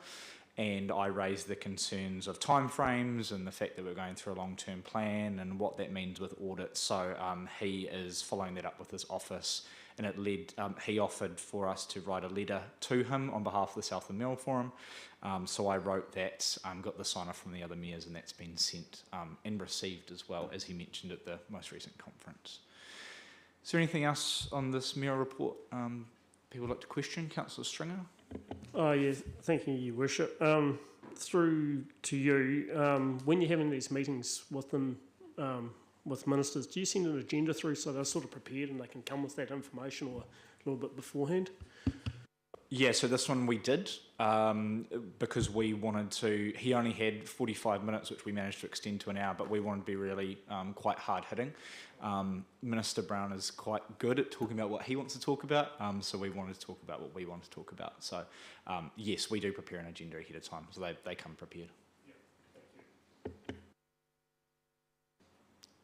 and I raised the concerns of timeframes and the fact that we're going through a long-term plan and what that means with audits. So he is following that up with his office, and it led. He offered for us to write a letter to him on behalf of the Southland Mayoral Forum. So I wrote that, got the sign-off from the other mayors, and that's been sent and received as well, as he mentioned at the most recent conference. Is there anything else on this mayoral report people would like to question? Councillor Stringer? Yes, thank you, Your Worship. Through to you, when you're having these meetings with them, with ministers, do you send an agenda through so they're sort of prepared and they can come with that information or a little bit beforehand? Yeah, so this one we did because we wanted to. He only had 45 minutes, which we managed to extend to an hour, but we wanted to be really quite hard hitting. Minister Brown is quite good at talking about what he wants to talk about, so we wanted to talk about what we want to talk about. So yes, we do prepare an agenda ahead of time, so they come prepared. Yeah, thank you.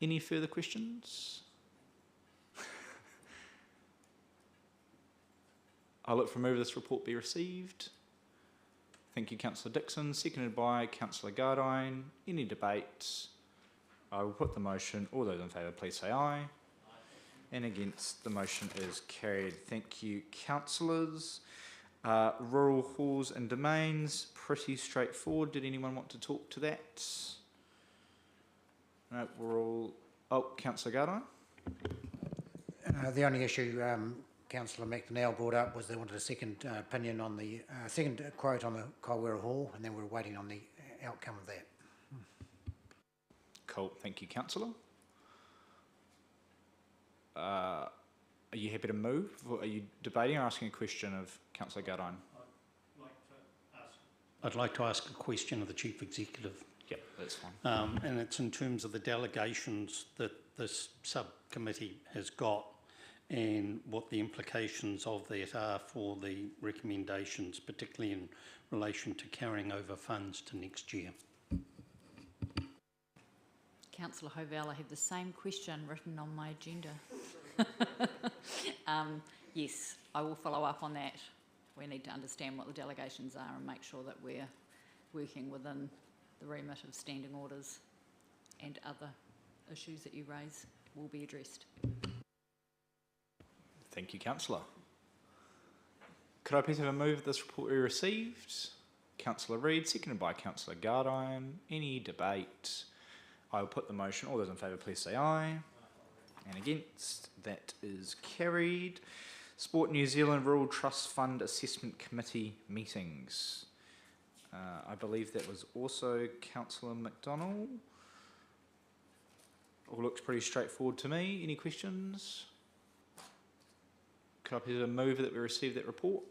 Any further questions? I'll look for a move this report be received. Thank you, Councillor Dixon. Seconded by Councillor Gardine. Any debate? I will put the motion. All those in favour, please say aye. Aye. And against, the motion is carried. Thank you, councillors. Rural halls and domains, pretty straightforward. Did anyone want to talk to that? No, we're all... Oh, Councillor Gardine? The only issue Councillor McDonnell brought up was they wanted a second opinion on the second quote on the Kaiwera Hall, and then we're waiting on the outcome of that. Cool, thank you, Councillor. Are you happy to move? Or are you debating or asking a question of Councillor Gardine? I'd like to ask a question of the Chief Executive. Yep, that's fine. And it's in terms of the delegations that this subcommittee has got and what the implications of that are for the recommendations, particularly in relation to carrying over funds to next year. Councillor Hovell, I have the same question written on my agenda. Yes, I will follow up on that. We need to understand what the delegations are and make sure that we're working within the remit of standing orders, and other issues that you raise will be addressed. Thank you, Councillor. Could I please have a move this report be received? Councillor Reid, seconded by Councillor Gardine. Any debate? I will put the motion. All those in favour, please say aye. And against, that is carried. Sport New Zealand Rural Trust Fund Assessment Committee meetings. I believe that was also Councillor McDonnell. All looks pretty straightforward to me. Any questions? Could I please have a move that we receive that report?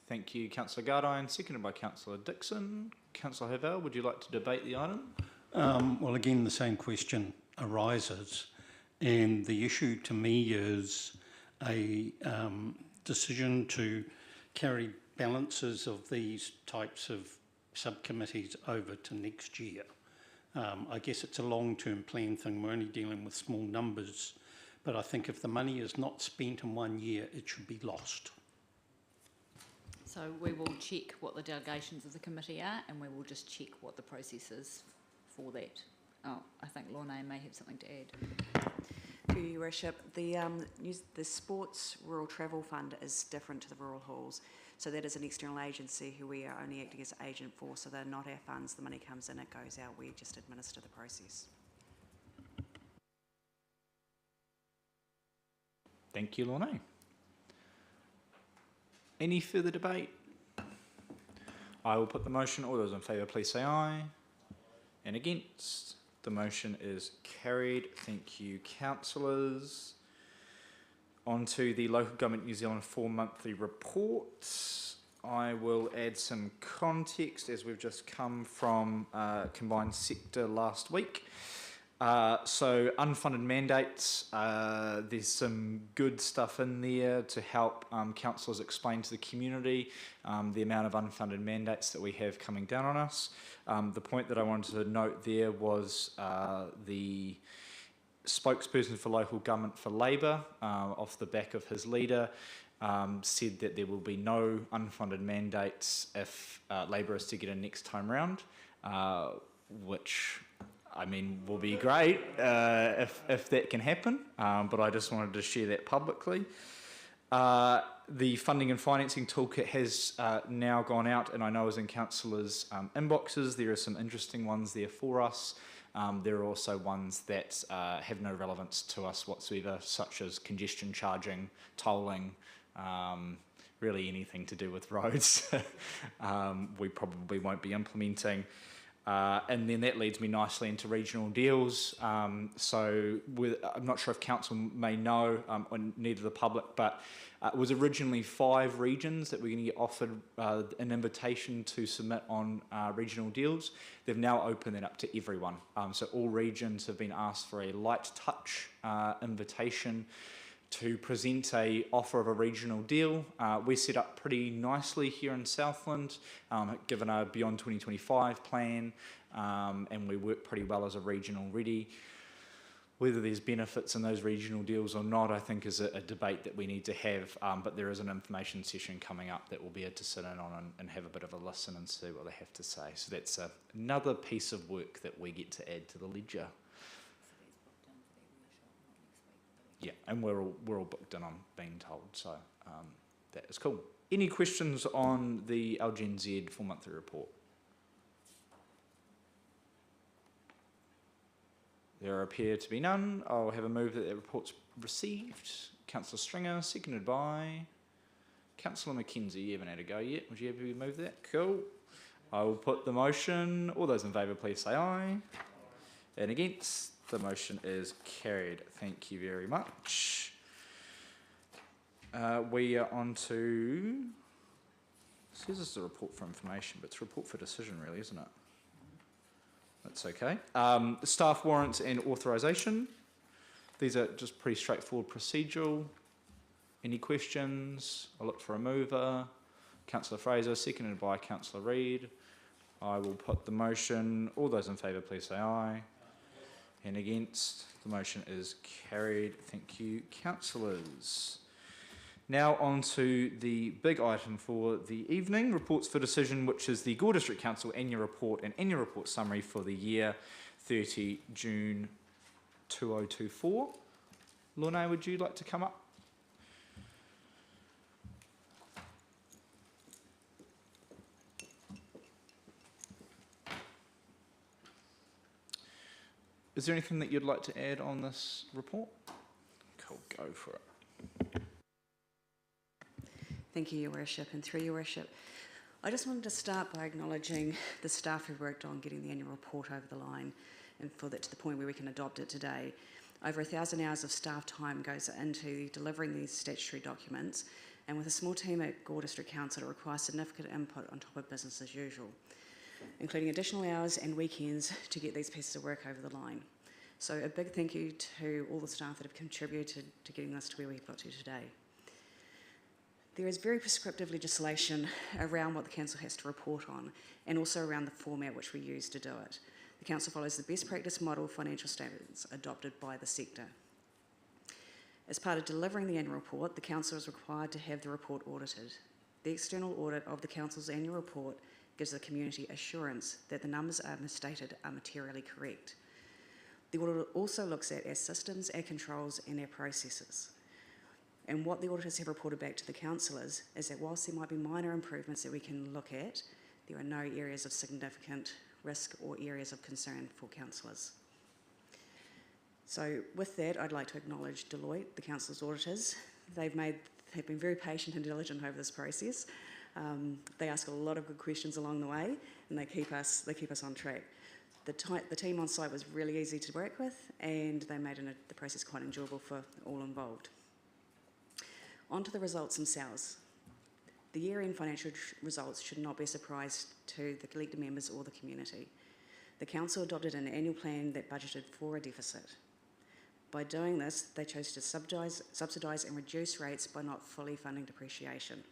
Thank you, Councillor Gardine, seconded by Councillor Dixon. Councillor Hovell, would you like to debate the item? Well, again, the same question arises, and the issue to me is decision to carry balances of these types of subcommittees over to next year. I guess it's a long-term plan thing. We're only dealing with small numbers, but I think if the money is not spent in 1 year, it should be lost. So we will check what the delegations of the committee are, and we will just check what the process is for that. Oh, I think Lorna may have something to add. Through Your Worship, the Sports Rural Travel Fund is different to the rural halls. So that is an external agency who we are only acting as agent for, so they're not our funds. The money comes in, it goes out, we just administer the process. Thank you, Lorna. Any further debate? I will put the motion. All those in favour, please say aye. And against? The motion is carried. Thank you, councillors. On to the Local Government New Zealand 4 monthly reports. I will add some context as we've just come from combined sector last week. So unfunded mandates, there's some good stuff in there to help councillors explain to the community the amount of unfunded mandates that we have coming down on us. The point that I wanted to note there was the spokesperson for local government for Labour, off the back of his leader, said that there will be no unfunded mandates if Labour is to get in next time round, which, I mean, will be great if that can happen, but I just wanted to share that publicly. The funding and financing toolkit has now gone out, and I know is in councillors' inboxes. There are some interesting ones there for us. There are also ones that have no relevance to us whatsoever, such as congestion charging, tolling, really anything to do with roads. We probably won't be implementing. And then that leads me nicely into regional deals. I'm not sure if council may know, or neither the public, but it was originally 5 regions that were going to get offered an invitation to submit on regional deals. They've now opened that up to everyone. So all regions have been asked for a light touch invitation to present a offer of a regional deal. We're set up pretty nicely here in Southland, given our Beyond 2025 plan, and we work pretty well as a region already. Whether there's benefits in those regional deals or not, I think is a debate that we need to have, but there is an information session coming up that we'll be able to sit in on and have a bit of a listen and see what they have to say. So that's another piece of work that we get to add to the ledger. Yeah, and we're all booked in, I'm being told, so that is cool. Any questions on the LGNZ 4 monthly report? There appear to be none. I'll have a move that the report's received. Councillor Stringer, seconded by Councillor Mackenzie. You haven't had a go yet. Would you ever move that? Cool. I will put the motion. All those in favour, please say aye. And against? The motion is carried. Thank you very much. We are on to... It says this is a report for information, but it's a report for decision really, isn't it? That's okay. Staff warrants and authorisation. These are just pretty straightforward procedural. Any questions? I'll look for a mover. Councillor Fraser, seconded by Councillor Reid. I will put the motion. All those in favour, please say aye. And against? The motion is carried. Thank you, councillors. Now on to the big item for the evening, reports for decision, which is the Gore District Council annual report and annual report summary for the year 30 June 2024. Lorna, would you like to come up? Is there anything that you'd like to add on this report? Cool, go for it. Thank you, Your Worship, and through Your Worship, I just wanted to start by acknowledging the staff who worked on getting the annual report over the line and for that to the point where we can adopt it today. Over 1,000 hours of staff time goes into delivering these statutory documents, and with a small team at Gore District Council, it requires significant input on top of business as usual, including additional hours and weekends to get these pieces of work over the line. So a big thank you to all the staff that have contributed to getting us to where we've got to today. There is very prescriptive legislation around what the council has to report on, and also around the format which we use to do it. The council follows the best practice model financial statements adopted by the sector. As part of delivering the annual report, the council is required to have the report audited. The external audit of the council's annual report gives the community assurance that the numbers are misstated are materially correct. The audit also looks at our systems, our controls and our processes. And what the auditors have reported back to the councillors is that whilst there might be minor improvements that we can look at, there are no areas of significant risk or areas of concern for councillors. So with that, I'd like to acknowledge Deloitte, the council's auditors. They've been very patient and diligent over this process. They ask a lot of good questions along the way, and they keep us on track. The team on site was really easy to work with, and they made the process quite enjoyable for all involved. On to the results themselves. The year-end financial results should not be a surprise to the collective members or the community. The council adopted an annual plan that budgeted for a deficit. By doing this, they chose to subsidise and reduce rates by not fully funding depreciation.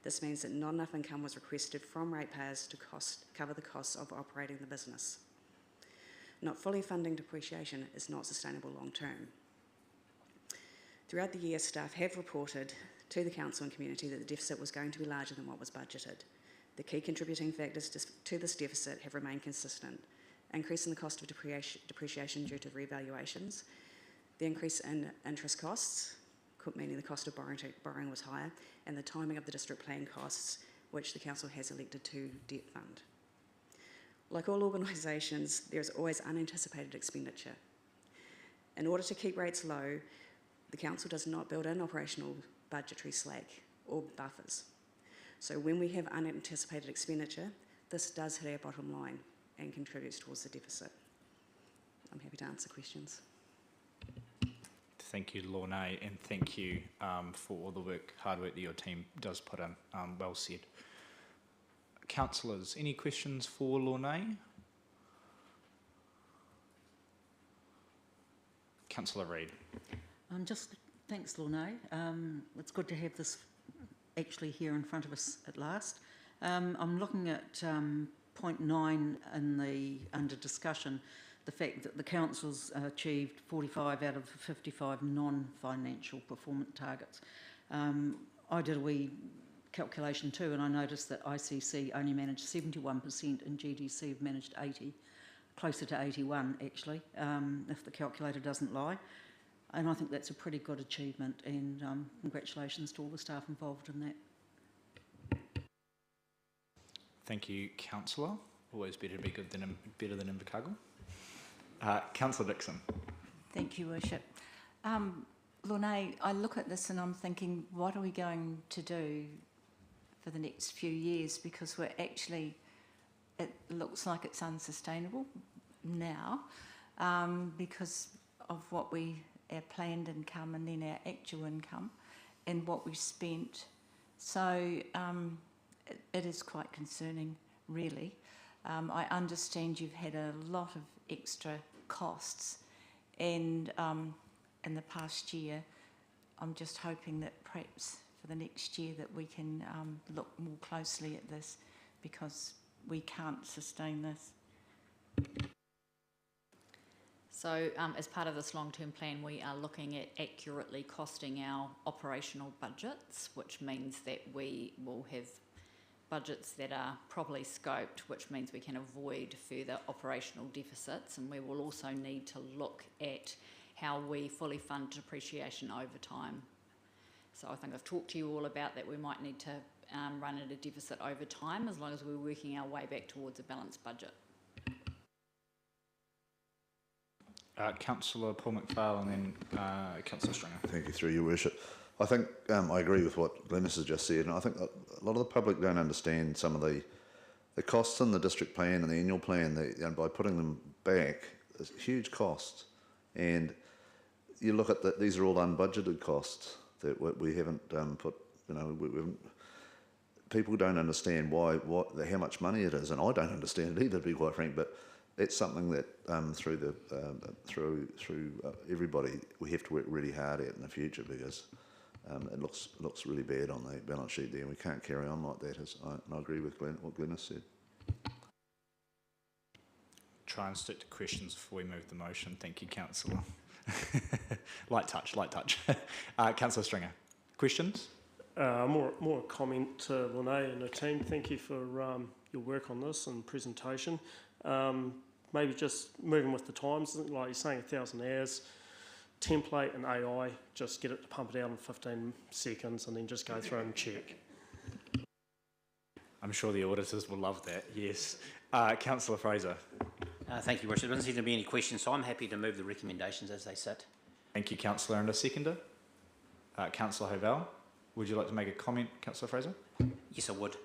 This means that not enough income was requested from ratepayers to cover the costs of operating the business. Not fully funding depreciation is not sustainable long term. Throughout the year, staff have reported to the council and community that the deficit was going to be larger than what was budgeted. The key contributing factors to this deficit have remained consistent: increase in the cost of depreciation due to revaluations, the increase in interest costs, meaning the cost of borrowing was higher, and the timing of the district plan costs, which the council has elected to debt fund. Like all organisations, there is always unanticipated expenditure. In order to keep rates low, the council does not build in operational budgetary slack or buffers. So when we have unanticipated expenditure, this does hit our bottom line and contributes towards the deficit. I'm happy to answer questions. Thank you, Lorne, and thank you for all the hard work that your team does put in. Well said. Councillors, any questions for Lorne? Councillor Reid. Thanks, Lorne. It's good to have this actually here in front of us at last. I'm looking at point 9 under discussion, the fact that the council's achieved 45 out of 55 non-financial performance targets. I did a wee calculation too, and I noticed that ICC only managed 71% and GDC have managed 80, closer to 81 actually, if the calculator doesn't lie. And I think that's a pretty good achievement, and congratulations to all the staff involved in that. Thank you, Councillor. Always better to be good than better than Invercargill. Councillor Dixon. Thank you, Worship. Lorne, I look at this and I'm thinking, what are we going to do for the next few years? Because it looks like it's unsustainable now because of what our planned income and then our actual income and what we've spent. So it is quite concerning, really. I understand you've had a lot of extra costs, and in the past year, I'm just hoping that perhaps for the next year that we can look more closely at this, because we can't sustain this. So as part of this long-term plan, we are looking at accurately costing our operational budgets, which means that we will have budgets that are properly scoped, which means we can avoid further operational deficits, and we will also need to look at how we fully fund depreciation over time. So I think I've talked to you all about that we might need to run at a deficit over time as long as we're working our way back towards a balanced budget. Councillor Paul McPhail and then Councillor Stringer. Thank you, through your worship. I think I agree with what Glenys has just said, and I think a lot of the public don't understand some of the costs in the district plan and the annual plan. And by putting them back, there's huge costs, and you look at these are all unbudgeted costs that we haven't put. We haven't, people don't understand how much money it is, and I don't understand it either, to be quite frank. But it's something that through everybody we have to work really hard at in the future, because it looks really bad on the balance sheet there. We can't carry on like that. And I agree with what Glenn has said. Try and stick to questions before we move the motion. Thank you, Councillor. Light touch, light touch. Councillor Stringer, questions? More a comment to Lene and the team. Thank you for your work on this and presentation. Maybe just moving with the times, like you're saying, 1,000 hours, template and AI, just get it to pump it out in 15 seconds and then just go through and check. I'm sure the auditors will love that, yes. Councillor Fraser. Thank you, Richard. There doesn't seem to be any questions, so I'm happy to move the recommendations as they sit. Thank you, Councillor. And a seconder? Councillor Hovell, would you like to make a comment, Councillor Fraser? Yes, I would.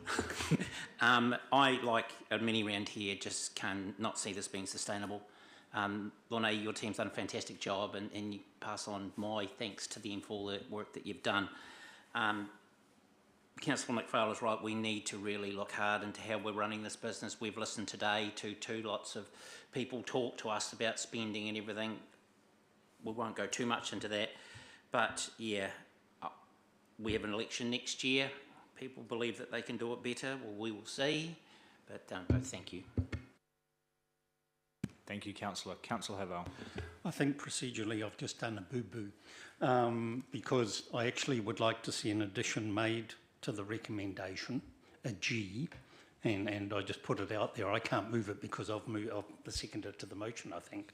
I, like many around here, just can not see this being sustainable. Lorna, your team's done a fantastic job, and you pass on my thanks to them for all the work that you've done. Councillor McPhail is right, we need to really look hard into how we're running this business. We've listened today to lots of people talk to us about spending and everything. We won't go too much into that, but yeah, we have an election next year. People believe that they can do it better. Well, we will see, but thank you. Thank you, Councillor. Councillor Hovell. I think procedurally I've just done a boo-boo because I actually would like to see an addition made to the recommendation, a G, and I just put it out there. I can't move it because I've seconded to the motion, I think.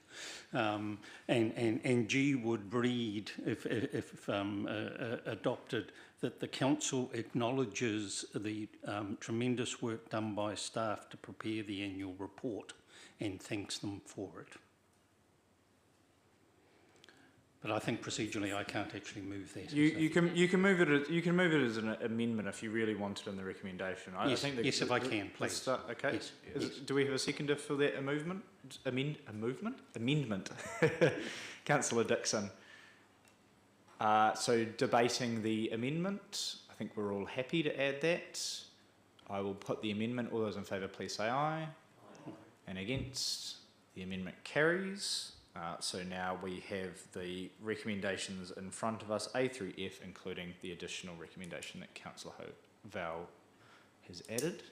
And G would read, if adopted, that the council acknowledges the tremendous work done by staff to prepare the annual report and thanks them for it. But I think procedurally I can't actually move that. You can move it as an amendment if you really want it in the recommendation. Yes, I think yes, if I can, please. Okay. Yes, Do we have a seconder for that amendment? Councillor Dixon. So debating the amendment, I think we're all happy to add that. I will put the amendment. All those in favour, please say aye. And against, the amendment carries. So now we have the recommendations in front of us, A through F, including the additional recommendation that Councillor Hovell has added.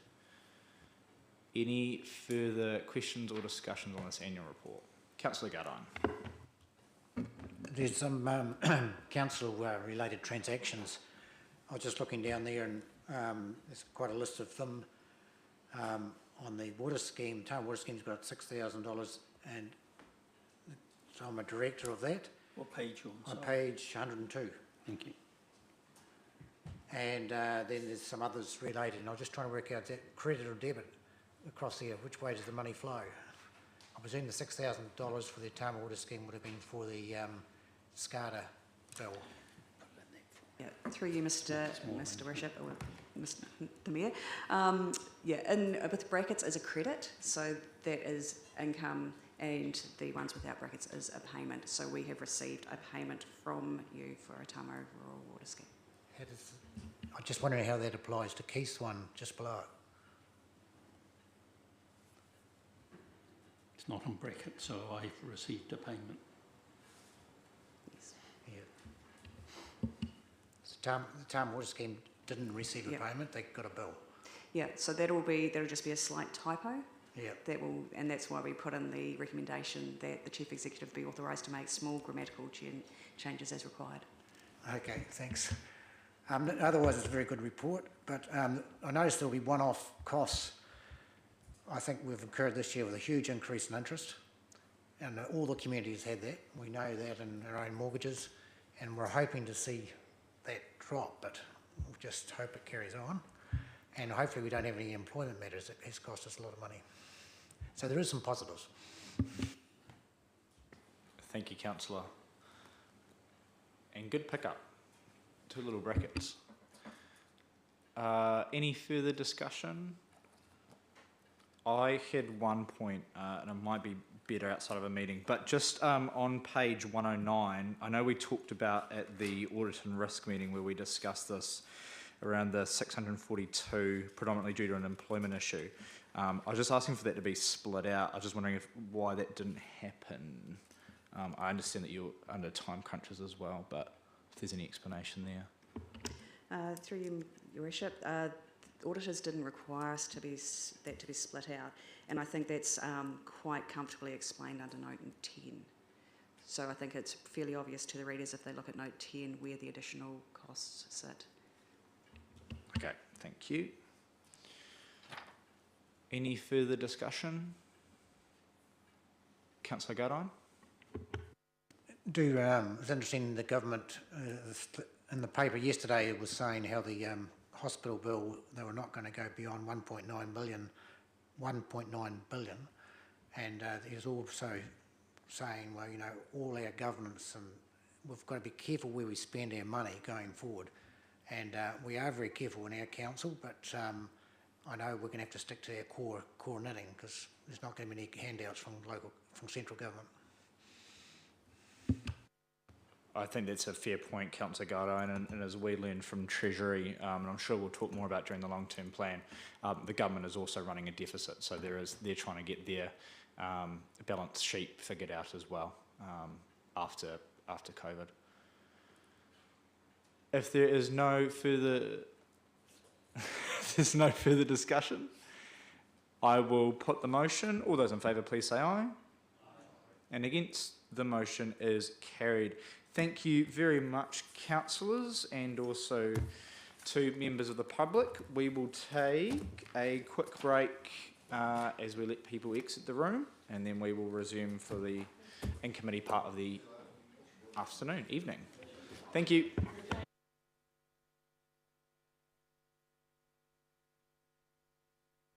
Any further questions or discussions on this annual report? Councillor Gardine. There's some council-related transactions. I was just looking down there and there's quite a list of them. On the water scheme, town water scheme's got $6,000 and so I'm a director of that. What page are you on? On page 102. Thank you. And then there's some others related, and I'm just trying to work out that credit or debit across there. Which way does the money flow? I presume the $6,000 for the town water scheme would have been for the SCADA bill. Yeah, through you, Mr. Bishop, or Mr. the Mayor. Yeah, and with brackets as a credit, so that is income, and the ones without brackets is a payment. So we have received a payment from you for a Tamo Rural Water Scheme. I'm just wondering how that applies to Keith's one just below it. It's not on bracket, so I've received a payment. Yes. Yeah. So the town water scheme didn't receive a payment; they got a bill. Yeah, so that'll just be a slight typo. Yeah. And that's why we put in the recommendation that the Chief Executive be authorised to make small grammatical changes as required. Okay, thanks. Otherwise, it's a very good report, but I noticed there'll be one-off costs. I think we've incurred this year with a huge increase in interest, and all the communities had that. We know that in our own mortgages, and we're hoping to see that drop, but we'll just hope it carries on. And hopefully we don't have any employment matters that has cost us a lot of money. So there is some positives. Thank you, Councillor. And good pickup. 2 little brackets. Any further discussion? I had one point, and it might be better outside of a meeting, but just on page 109, I know we talked about at the Audit and Risk meeting where we discussed this around the 642, predominantly due to an employment issue. I was just asking for that to be split out. I was just wondering why that didn't happen. I understand that you're under time crunches as well, but if there's any explanation there. Through you, Your Worship, auditors didn't require us to be that to be split out, and I think that's quite comfortably explained under Note 10. So I think it's fairly obvious to the readers if they look at Note 10 where the additional costs sit. Okay, thank you. Any further discussion? Councillor Gardine? It's interesting, the government, in the paper yesterday, it was saying how the hospital bill, they were not going to go beyond 1.9 billion, and he was also saying, well, you know, all our governments, and we've got to be careful where we spend our money going forward, and we are very careful in our council, but I know we're going to have to stick to our core knitting, because there's not going to be any handouts from central government. I think that's a fair point, Councillor Gardine, and as we learned from Treasury, and I'm sure we'll talk more about during the long-term plan, the government is also running a deficit, so they're trying to get their balance sheet figured out as well after COVID. If there is no further, there's no further discussion, I will put the motion. All those in favour, please say aye. Aye. And against, the motion is carried. Thank you very much, councillors, and also to members of the public. We will take a quick break as we let people exit the room, and then we will resume for the in-committee part of the evening. Thank you.